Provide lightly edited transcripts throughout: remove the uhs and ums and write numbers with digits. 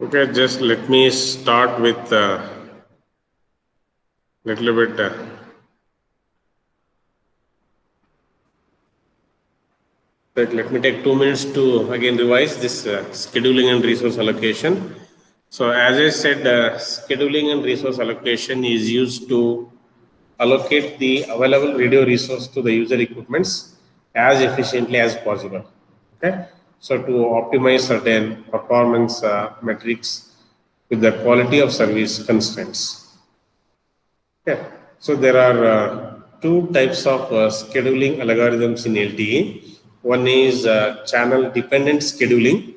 Okay, just let me start with little bit. Let me take 2 minutes to again revise this scheduling and resource allocation. So, as I said, scheduling and resource allocation is used to allocate the available radio resource to the user equipments as efficiently as possible. Okay, so to optimize certain performance metrics with the quality of service constraints. Okay, so there are two types of scheduling algorithms in LTE. One is channel dependent scheduling.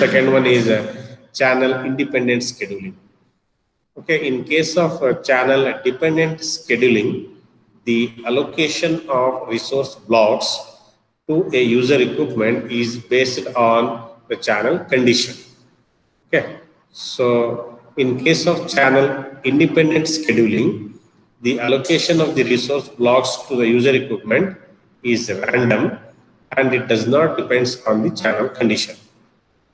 Second one is channel independent scheduling. Okay, in case of channel dependent scheduling, the allocation of resource blocks to a user equipment is based on the channel condition. Okay, so in case of channel independent scheduling, the allocation of the resource blocks to the user equipment is random and it does not depend on the channel condition.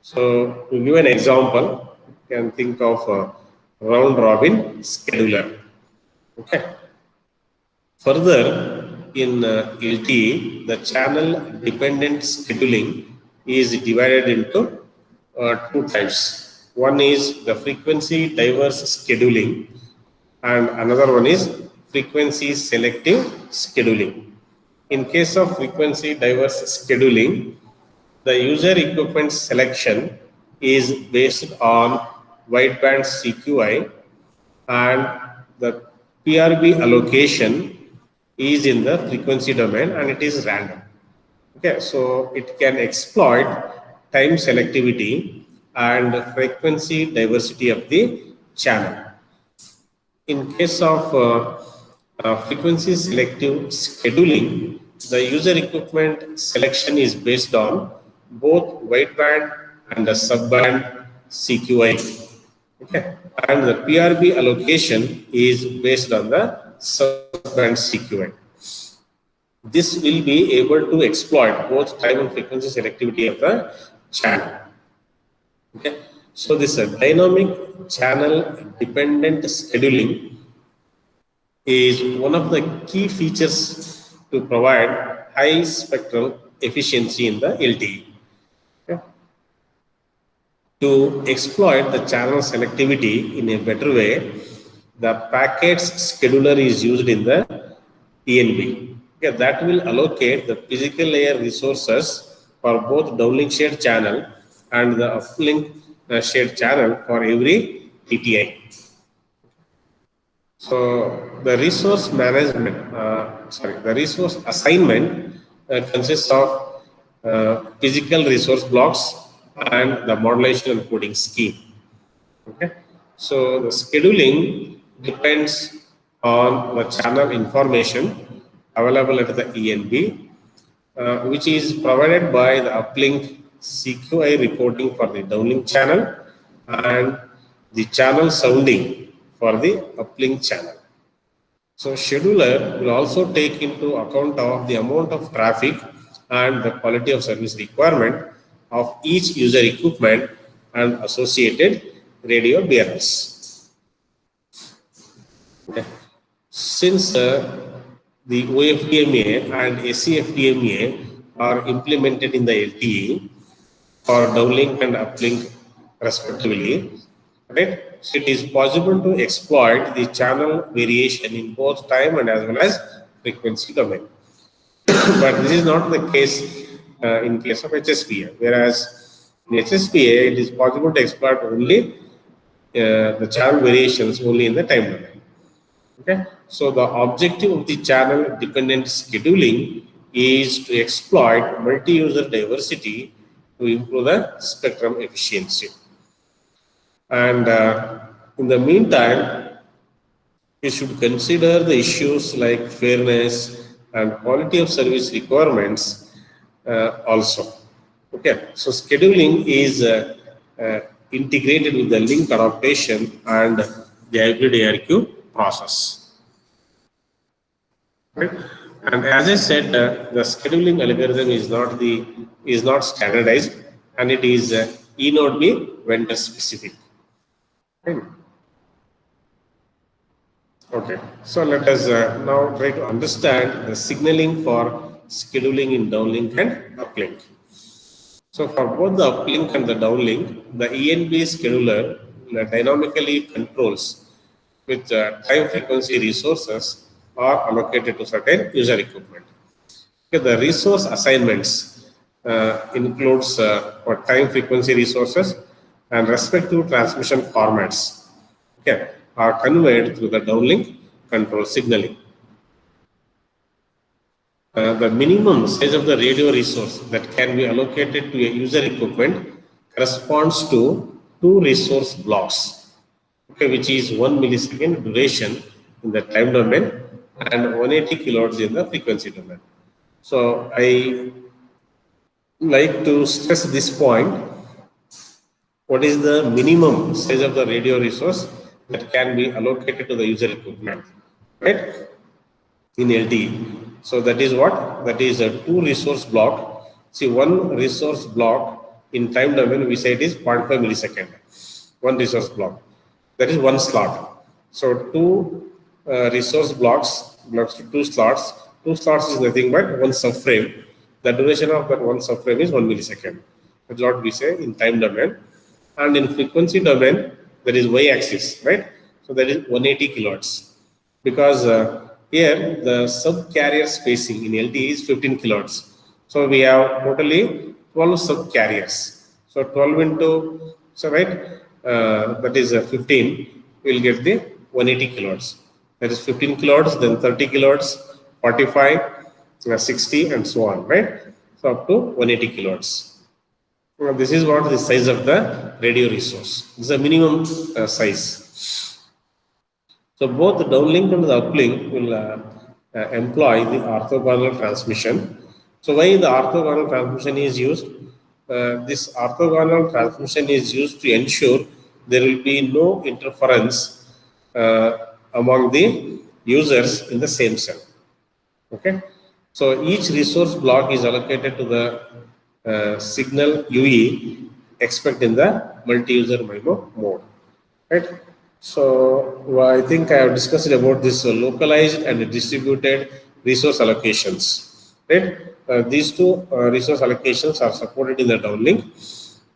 So, to give an example, you can think of a round robin scheduler. Okay. Further, in LTE, the channel dependent scheduling is divided into two types. One is the frequency diverse scheduling, and another one is frequency selective scheduling. In case of frequency diverse scheduling, the user equipment selection is based on wideband CQI and the PRB allocation is in the frequency domain and it is random. Okay, so it can exploit time selectivity and frequency diversity of the channel. In case of frequency selective scheduling, the user equipment selection is based on both wideband and the subband CQI. Okay. And the PRB allocation is based on the subband CQI. This will be able to exploit both time and frequency selectivity of the channel. Okay. So this dynamic channel dependent scheduling is one of the key features to provide high spectral efficiency in the LTE. Okay. To exploit the channel selectivity in a better way, the packets scheduler is used in the ENB. Okay, that will allocate the physical layer resources for both downlink shared channel and the uplink shared channel for every TTI. So the resource management, the resource assignment consists of physical resource blocks and the modulation and coding scheme. Okay, so the scheduling depends on the channel information available at the ENB, which is provided by the uplink CQI reporting for the downlink channel and the channel sounding for the uplink channel. So scheduler will also take into account of the amount of traffic and the quality of service requirement of each user equipment and associated radio bearers. Okay. Since the OFDMA and SCFDMA are implemented in the LTE for downlink and uplink respectively, right? So it is possible to exploit the channel variation in both time and as well as frequency domain. But this is not the case in case of HSPA, whereas in HSPA it is possible to exploit only the channel variations only in the time domain. Okay, so the objective of the channel dependent scheduling is to exploit multi-user diversity to improve the spectrum efficiency. And in the meantime, you should consider the issues like fairness and quality of service requirements also. Okay, so scheduling is integrated with the link adaptation and the hybrid ARQ process. Right? And as I said, the scheduling algorithm is not standardized, and it is E node be vendor specific. Okay, so let us now try to understand the signaling for scheduling in downlink and uplink. So for both the uplink and the downlink, the ENB scheduler dynamically controls which time frequency resources are allocated to certain user equipment. Okay, the resource assignments includes for time frequency resources and respective transmission formats, okay, are conveyed through the downlink control signaling. The minimum size of the radio resource that can be allocated to a user equipment corresponds to 2 resource blocks, okay, which is 1 millisecond duration in the time domain and 180 kilohertz in the frequency domain. So I like to stress this point. What is the minimum size of the radio resource that can be allocated to the user equipment, right, in LTE? So that is what? That is a 2 resource block. See, 1 resource block in time domain, we say it is 0.5 millisecond. 1 resource block. That is 1 slot. So 2 resource blocks belongs to 2 slots. 2 slots is nothing but 1 subframe. The duration of that 1 subframe is 1 millisecond. That's what we say in time domain. And in frequency domain, there is y-axis, right? So that is 180 kilohertz. Because here the sub-carrier spacing in LTE is 15 kilohertz. So we have totally 12 sub-carriers. So 12 into, so right, that is 15, we will get the 180 kilohertz. That is 15 kilohertz, then 30 kilohertz, 45, 60, and so on, right? So up to 180 kilohertz. This is what the size of the radio resource. This is a minimum size. So both the downlink and the uplink will employ the orthogonal transmission. So why the orthogonal transmission is used? This orthogonal transmission is used to ensure there will be no interference among the users in the same cell. Okay, so each resource block is allocated to the signal UE expect in the multi-user MIMO mode, right? So I think I have discussed about this localized and distributed resource allocations, right? These two resource allocations are supported in the downlink,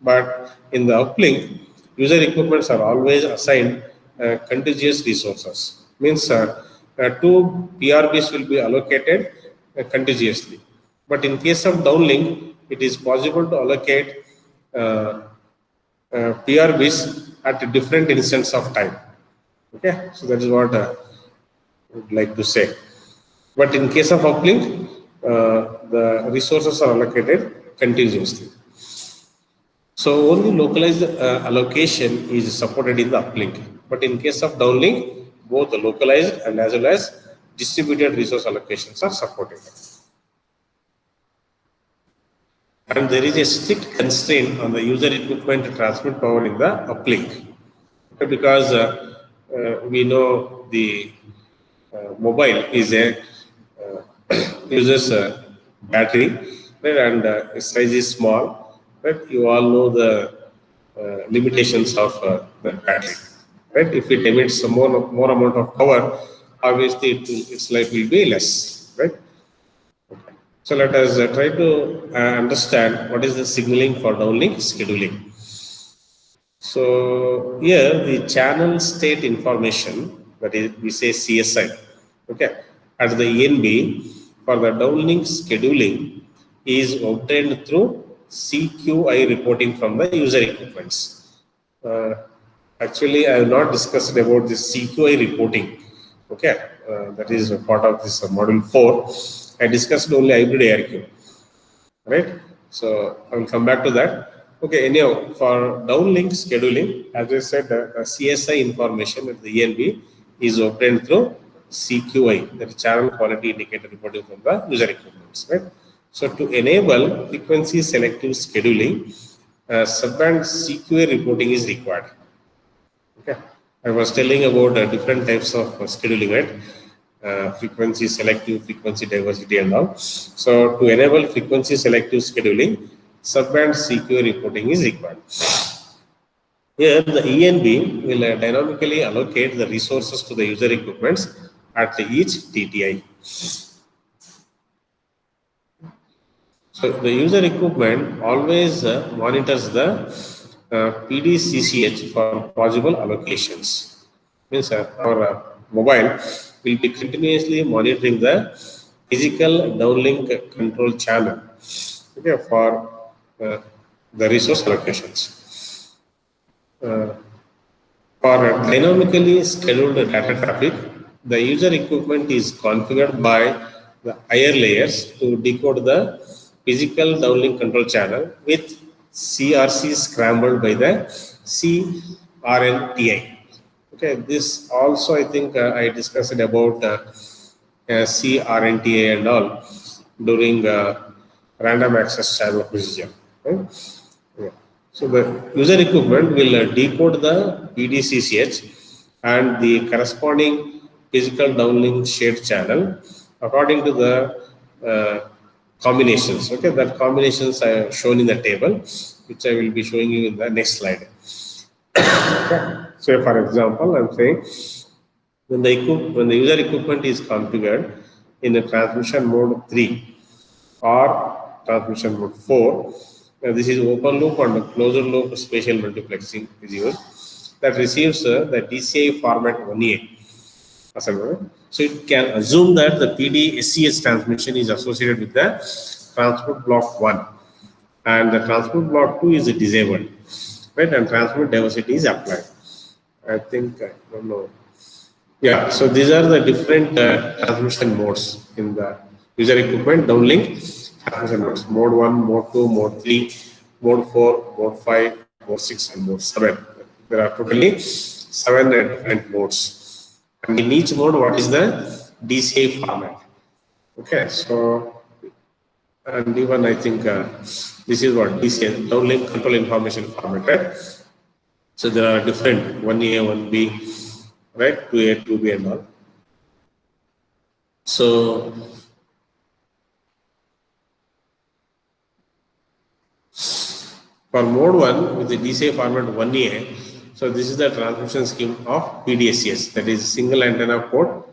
but in the uplink, user equipments are always assigned contiguous resources. Means 2 PRBs will be allocated contiguously. But in case of downlink, it is possible to allocate PRBs at different instants of time. Okay, so that is what I would like to say. But in case of uplink, the resources are allocated continuously. So only localized allocation is supported in the uplink. But in case of downlink, both the localized and as well as distributed resource allocations are supported. And there is a strict constraint on the user equipment to transmit power in the uplink, because we know the mobile is a user's battery, right? And its size is small, right? You all know the limitations of the battery, right? If it emits some more amount of power, obviously its life will be less, right? Okay. So let us try to understand what is the signaling for downlink scheduling. So here the channel state information, that is we say CSI, okay, at the ENB for the downlink scheduling is obtained through CQI reporting from the user equipments. Actually, I have not discussed about this CQI reporting. Okay, that is a part of this module 4. I discussed only hybrid ARQ, right? So I will come back to that. Okay, anyhow, for downlink scheduling, as I said, CSI information at the ENB is obtained through CQI, that is channel quality indicator reporting from the user equipments, right? So to enable frequency selective scheduling, subband CQI reporting is required. Okay, I was telling about different types of scheduling, right? Frequency selective, frequency diversity, and all. So to enable frequency selective scheduling, subband CQ reporting is required. Here, the ENB will dynamically allocate the resources to the user equipments at each TTI. So, the user equipment always monitors the PDCCH for possible allocations. Means our mobile will be continuously monitoring the physical downlink control channel, okay, for the resource allocations. For dynamically scheduled data traffic, the user equipment is configured by the higher layers to decode the physical downlink control channel with CRC scrambled by the CRNTI. Okay, this also I think I discussed about CRNTI and all during random access channel procedure. Right? Yeah. So the user equipment will decode the PDCCH and the corresponding physical downlink shared channel according to the combinations. Okay, that combinations are shown in the table, which I will be showing you in the next slide. So, for example, I'm saying when the user equipment is configured in the transmission mode 3 or transmission mode 4, this is open loop and closed loop spatial multiplexing is used, that receives the DCI format 1A. So it can assume that the PDSCH transmission is associated with the transport block 1 and the transport block 2 is disabled, right, and transmit diversity is applied. I think, I don't know. Yeah, so these are the different transmission modes in the user equipment downlink transmission modes. Mode 1, mode 2, mode 3, mode 4, mode 5, mode 6, and mode 7. There are totally 7 different modes. And in each mode, what is the DCI format? Okay, so, and even I think this is what DCI, downlink control information format, right? So there are different 1A, 1B, right, 2A, 2B and all. So for mode 1 with the DCI format 1A, so this is the transmission scheme of PDSCS, that is single antenna port,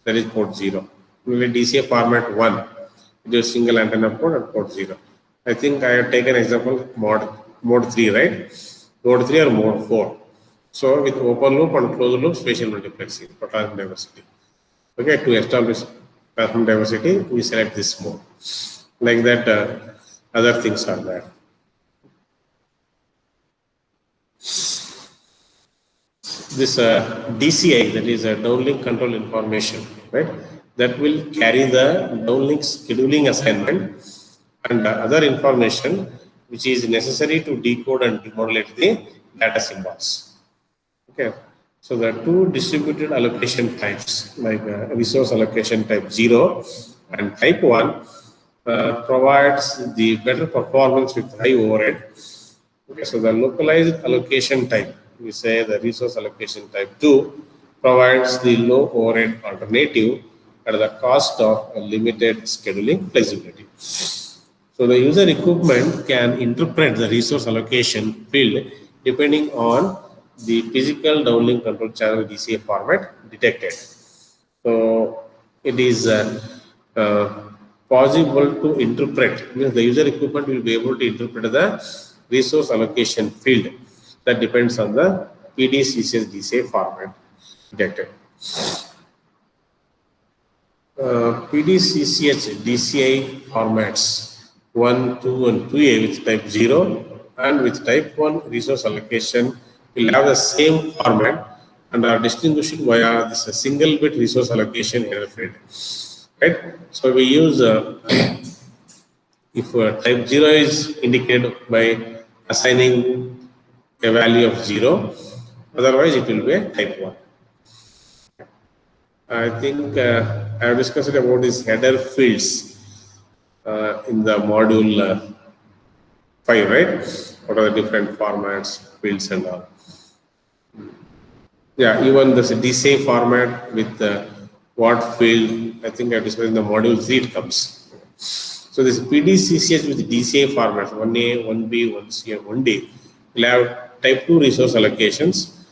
that is port 0. With DCI format 1, it is single antenna port and port 0. I think I have taken example mode 3, right? Mode 3 or mode 4. So with open loop and closed loop spatial multiplexing for transmit diversity. Okay, to establish transmit diversity, we select this mode. Like that, other things are there. This DCI, that is a downlink control information, right? That will carry the downlink scheduling assignment and other information which is necessary to decode and demodulate the data symbols. Okay, so the two distributed allocation types like resource allocation type 0 and type 1 provides the better performance with high overhead. Okay, so the localized allocation type, we say the resource allocation type 2 provides the low overhead alternative at the cost of a limited scheduling flexibility. So the user equipment can interpret the resource allocation field depending on the physical downlink control channel DCI format detected. So it is possible to interpret, means the user equipment will be able to interpret the resource allocation field that depends on the PDCCS DCI format detected. PDCCH DCI formats 1, 2, and 2A with type 0 and with type 1 resource allocation will have the same format and are distinguished via this single bit resource allocation error field. Right? So we use if type 0 is indicated by assigning a value of 0, otherwise it will be a type 1. I think I have discussed about these header fields in the module 5, right? What are the different formats, fields and all. Yeah, even the DCI format with what field, I think I discussed in the module 3 it comes. So this PDCCH with DCA formats 1A, 1B, 1C, and 1D will have type 2 resource allocations,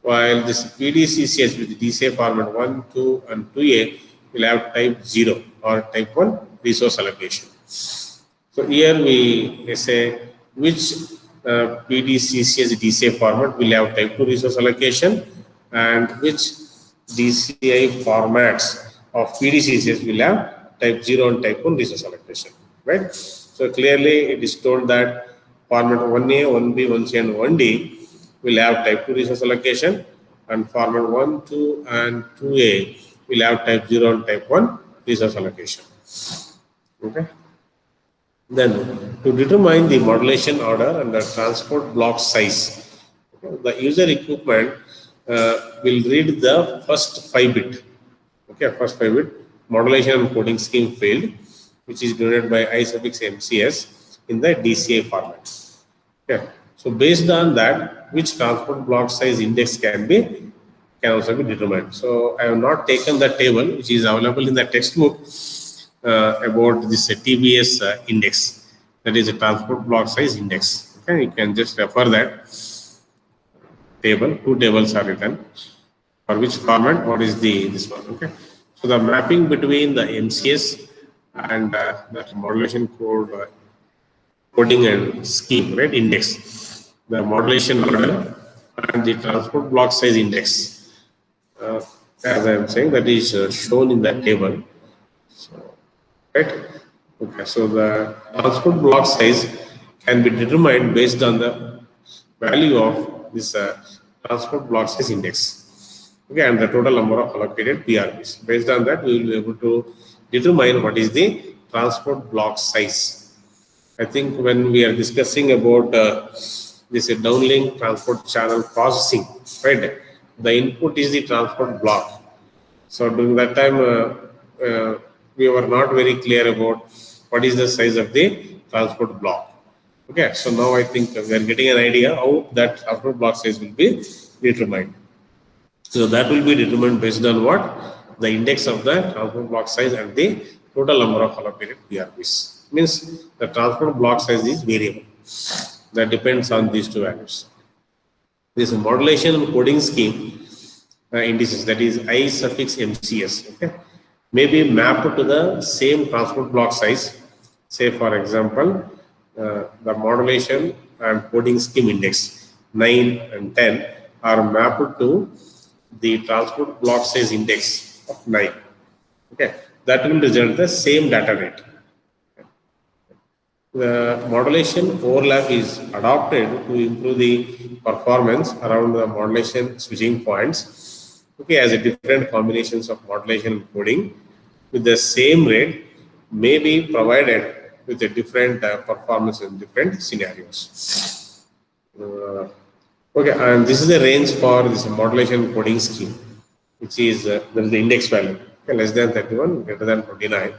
while this PDCCH with DCA format 1, 2, and 2A will have type 0 or type 1 resource allocation. So here we say which PDCCH DCA format will have type 2 resource allocation and which DCA formats of PDCCH will have type 0 and type 1 resource allocation, right? So clearly it is told that format 1A, 1B, 1C, and 1D will have type 2 resource allocation, and format 1, 2, and 2A will have type 0 and type 1 resource allocation. Okay. Then, to determine the modulation order and the transport block size, the user equipment will read the first 5-bit. Okay, first 5-bit modulation and coding scheme field, which is denoted by I suffix MCS in the DCA format. Okay, so based on that, which transport block size index can also be determined. So I have not taken the table which is available in the textbook about this TBS index, that is a transport block size index. Okay, you can just refer that table. 2 tables are written for which format, what is this one. Okay, so the mapping between the MCS and the modulation code coding and scheme, right, index, the modulation order and the transport block size index, as I am saying, that is shown in that table. So, right? Okay, so the transport block size can be determined based on the value of this transport block size index. Okay, and the total number of allocated PRBs. Based on that, we will be able to determine what is the transport block size. I think when we are discussing about this downlink transport channel processing, right? The input is the transport block. So during that time, we were not very clear about what is the size of the transport block. Okay, so now I think we are getting an idea how that transport block size will be determined. So that will be determined based on what? The index of the transport block size and the total number of allocated PRBs. Means the transport block size is variable. That depends on these two values. This modulation and coding scheme indices, that is I suffix MCS, okay, may be mapped to the same transport block size. Say for example, the modulation and coding scheme index 9 and 10 are mapped to the transport block size index of 9. Okay, that will result the same data rate. The modulation overlap is adopted to improve the performance around the modulation switching points. Okay, as a different combinations of modulation and coding with the same rate may be provided with a different performance in different scenarios. Okay, and this is the range for this modulation coding scheme, which is the index value, okay, less than 31, greater than 29.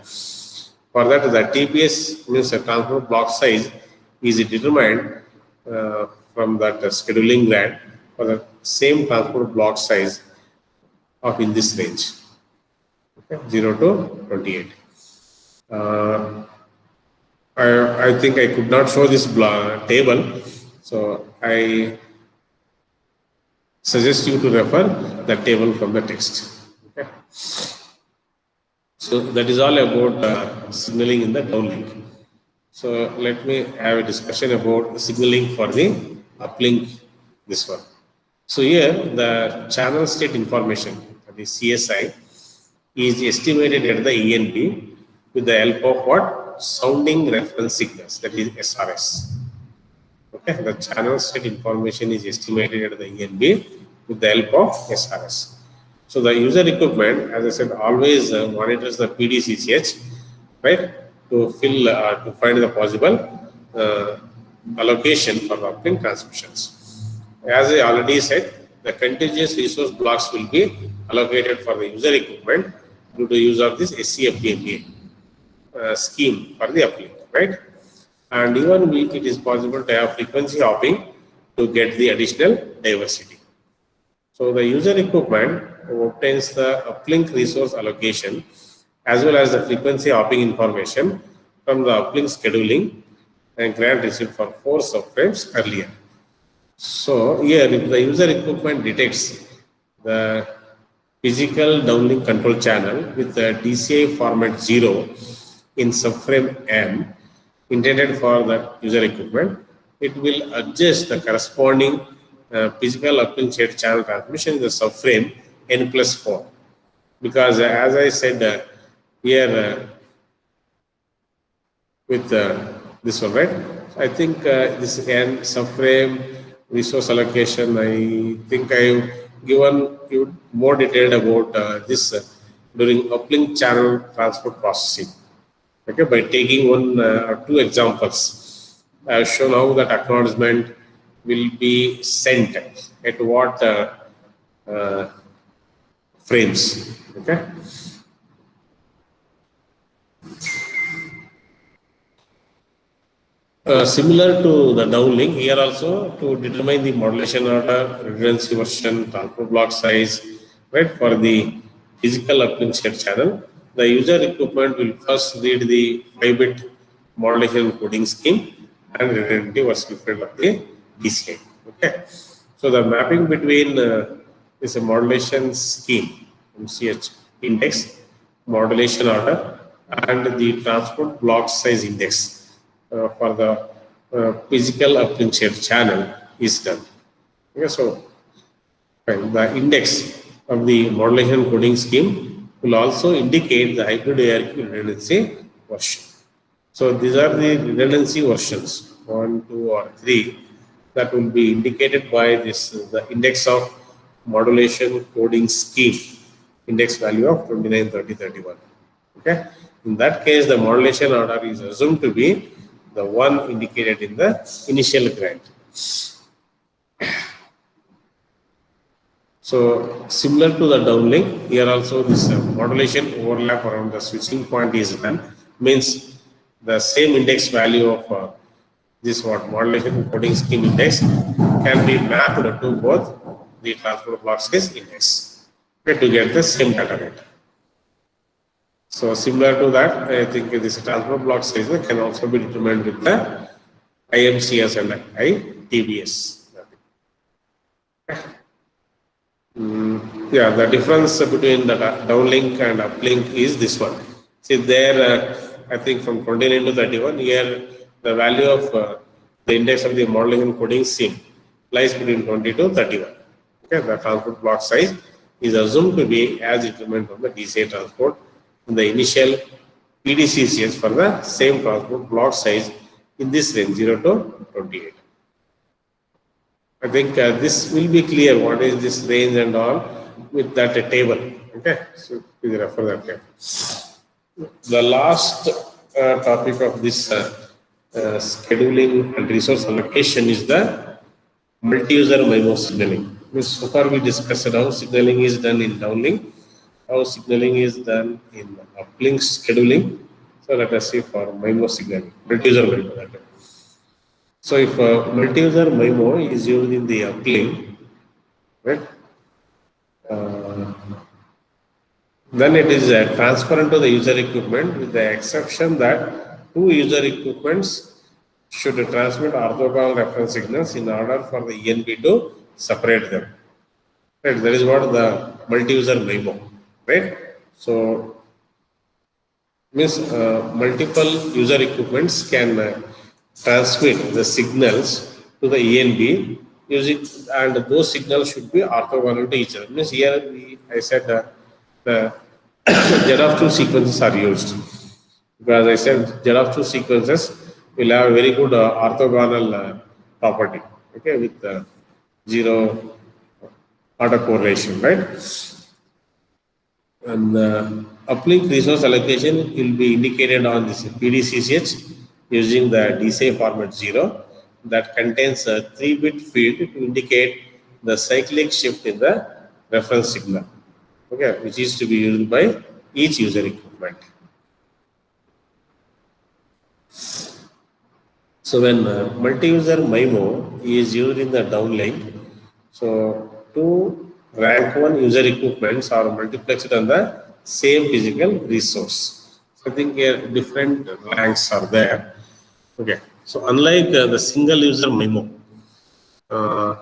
For that, the TPS means the transport block size is determined from that scheduling grant for the same transport block size of in this range, okay, 0 to 28. I think I could not show this table, so I suggest you to refer the table from the text. Okay. So that is all about signaling in the downlink. So let me have a discussion about signaling for the uplink, this one. So here the channel state information, that is CSI, is estimated at the ENB with the help of what? Sounding reference signals, that is SRS. Okay, the channel state information is estimated at the ENB with the help of SRS. So the user equipment, as I said, always monitors the PDCCH, right, to find the possible allocation for the uplink transmissions. As I already said, the contiguous resource blocks will be allocated for the user equipment due to use of this SCFDMA scheme for the uplink, right? And even it is possible to have frequency hopping to get the additional diversity. So the user equipment obtains the uplink resource allocation as well as the frequency hopping information from the uplink scheduling and grant received for 4 subframes earlier. So here, if the user equipment detects the physical downlink control channel with the DCI format 0 in subframe M intended for the user equipment, it will adjust the corresponding physical uplink shared channel transmission in the subframe N plus 4. Because as I said here with this one, right? I think this N subframe resource allocation, I think I've given you more detailed about this during uplink channel transport processing. Okay, by taking one or two examples, I have shown how that acknowledgement will be sent at what frames. Okay. Similar to the downlink, here also to determine the modulation order, redundancy version, transport block size, right, for the physical uplink shared channel, the user equipment will first read the 5-bit modulation coding scheme and redundancy version field of the DCI. Okay, so the mapping between is a modulation scheme, MCH index, modulation order, and the transport block size index for the physical uplink shared channel is done. Okay, so the index of the modulation coding scheme will also indicate the hybrid ARQ redundancy version. So these are the redundancy versions 1, 2, or 3 that will be indicated by this the index of modulation coding scheme, index value of 29, 30, 31. Okay, in that case, the modulation order is assumed to be the one indicated in the initial grant. So similar to the downlink, here also this modulation overlap around the switching point is done. Means the same index value of this modulation coding scheme index can be mapped to both the transport block size index, okay, to get the same data rate. So similar to that, I think this transport block size can also be determined with the IMCS and ITBS. Yeah, the difference between the downlink and uplink is this one. See there, I think from 29 to 31, here the value of the index of the modulation coding scheme lies between 20 to 31. Okay, the transport block size is assumed to be as determined from the DCI transport in the initial PDCCS for the same transport block size in this range 0 to 28. I think this will be clear what is this range and all with that table. Okay, so please refer that here. The last topic of this scheduling and resource allocation is the multi-user MIMO signaling. So far we discussed how signaling is done in downlink, how signaling is done in uplink scheduling. So let us see for MIMO signaling, multi-user MIMO. So if multi-user MIMO is used in the uplink, right, then it is transparent to the user equipment with the exception that two user equipments should transmit orthogonal reference signals in order for the ENB to separate them. Right, that is what the multi-user MIMO, right? So means multiple user equipments can transmit the signals to the ENB using, and those signals should be orthogonal to each other. Means here I said the Z2 sequences are used because I said Z2 sequences will have a very good orthogonal property. Okay, with zero autocorrelation, right? And uplink resource allocation will be indicated on this PDCCH using the DCI format 0 that contains a 3-bit field to indicate the cyclic shift in the reference signal, okay, which is to be used by each user equipment. So when multi-user MIMO is used in the downlink, so two rank 1 user equipments are multiplexed on the same physical resource. I think different ranks are there. Okay, so unlike the single user memo, uh,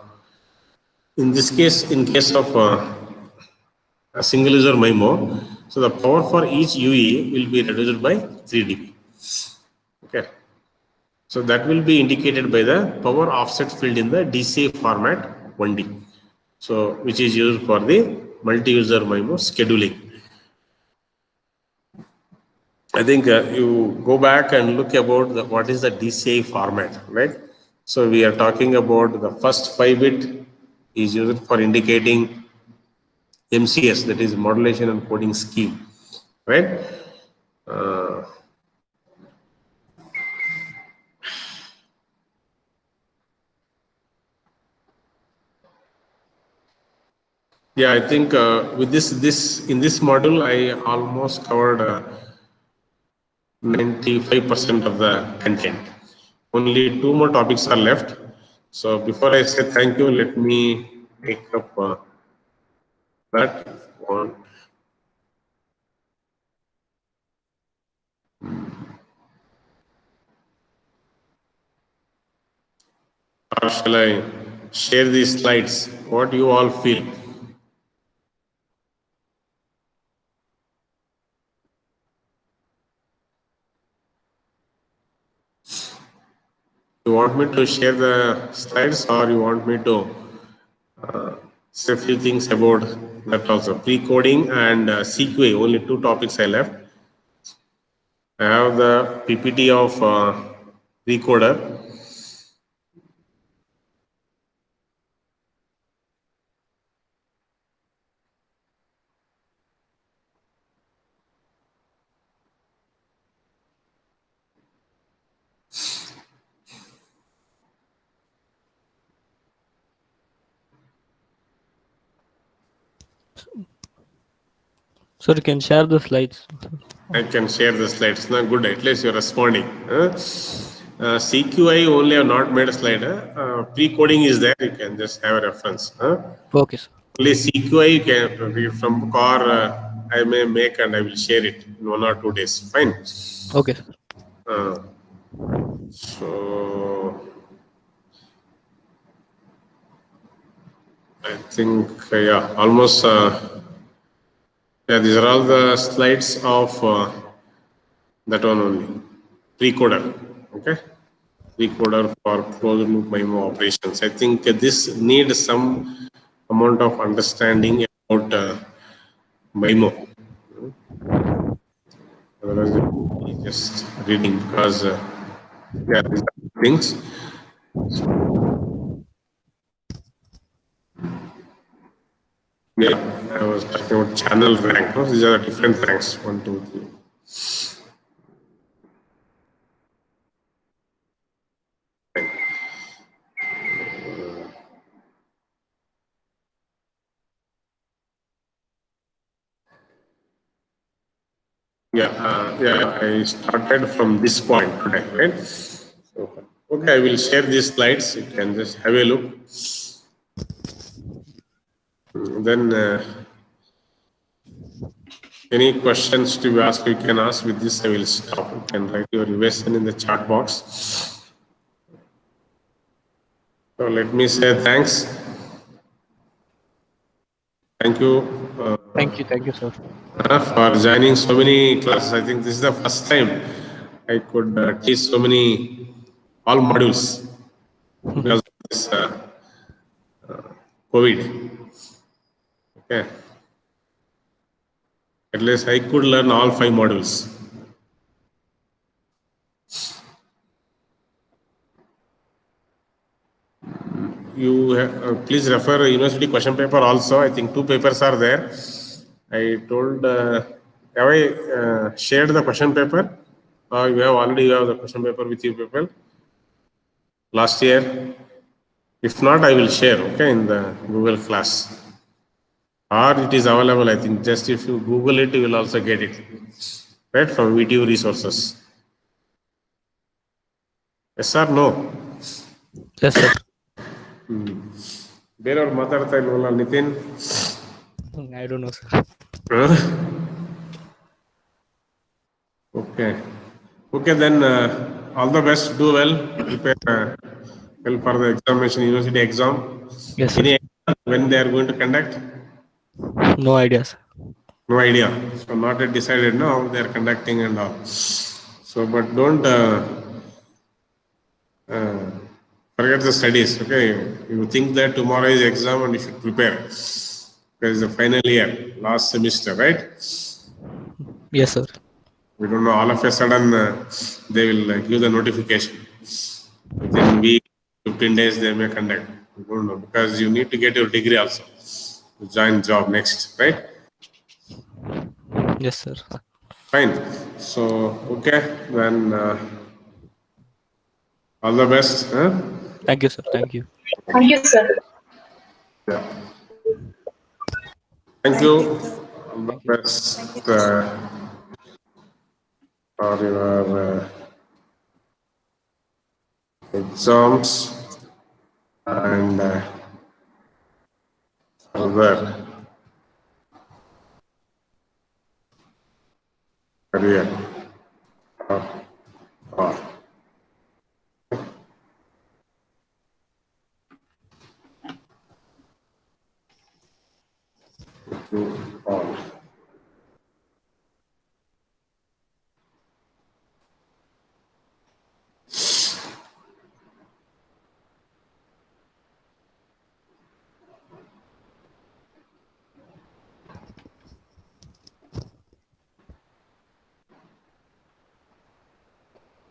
in this case, in case of a single user memo, so the power for each UE will be reduced by 3 dB. Okay, so that will be indicated by the power offset field in the DCA format 1D. So which is used for the multi-user memo scheduling. I think you go back and look about what is the DCI format, right? So we are talking about the first 5 bit is used for indicating MCS, that is modulation and coding scheme, right? Uh, yeah, I think with this in this module, I almost covered 95% of the content. Only 2 more topics are left. So before I say thank you, let me take up that one. Or shall I share these slides? What you all feel? You want me to share the slides, or you want me to say a few things about that also? Pre-coding and CQA, only 2 topics I left. I have the PPT of pre-coder. Sir, you can share the slides. I can share the slides. Now, good. At least you're responding. CQI only have not made a slide. Pre-coding is there. You can just have a reference. Okay, sir. Only CQI you can read from car. I may make and I will share it in 1 or 2 days. Fine. Okay, sir. So I think yeah, almost. Yeah, these are all the slides of that one only. Pre-coder. Okay. Pre-coder for closed loop MIMO operations. I think this needs some amount of understanding about MIMO. Otherwise, just reading, because yeah, these are things. Yeah, I was talking about channel rank. No? These are different ranks. 1, 2, 3. Yeah. I started from this point today, right? So, okay, I will share these slides. You can just have a look. Then, any questions to be asked, you can ask. With this, I will stop. You can write your question in the chat box. So, let me say thanks. Thank you. Thank you, sir. For joining so many classes. I think this is the first time I could teach so many all modules because of this COVID. Okay. At least I could learn all 5 modules. You please refer university question paper also. I think 2 papers are there. I told, have I shared the question paper? You have the question paper with you people last year. If not, I will share, okay, in the Google class. Or it is available, I think, just if you Google it, you will also get it, right, from VTU resources. Yes or no? Yes, sir. ಬೇರೆಯವ್ರು ಮಾತಾಡ್ತಾ ಇಲ್ವಲ್ಲ Nitin? I don't know, sir. Okay. Okay, then all the best. Do well. Prepare well for the examination, university exam. Yes, sir. Any idea when they are going to conduct? No idea, sir. No idea. So not yet decided now they are conducting and all. So, but don't uh, forget the studies. Okay, you think that tomorrow is exam and you should prepare because the final year, last semester, right? Yes, sir. We don't know. All of a sudden, they will give the notification. Within week, 15 days, they may conduct. We don't know because you need to get your degree also to join job next, right? Yes, sir. Fine. So, okay, then all the best. Huh? Thank you, sir. Thank you. Thank you, sir. Yeah. Thank you. All the Thank you. best for your exams and further career. Or to all.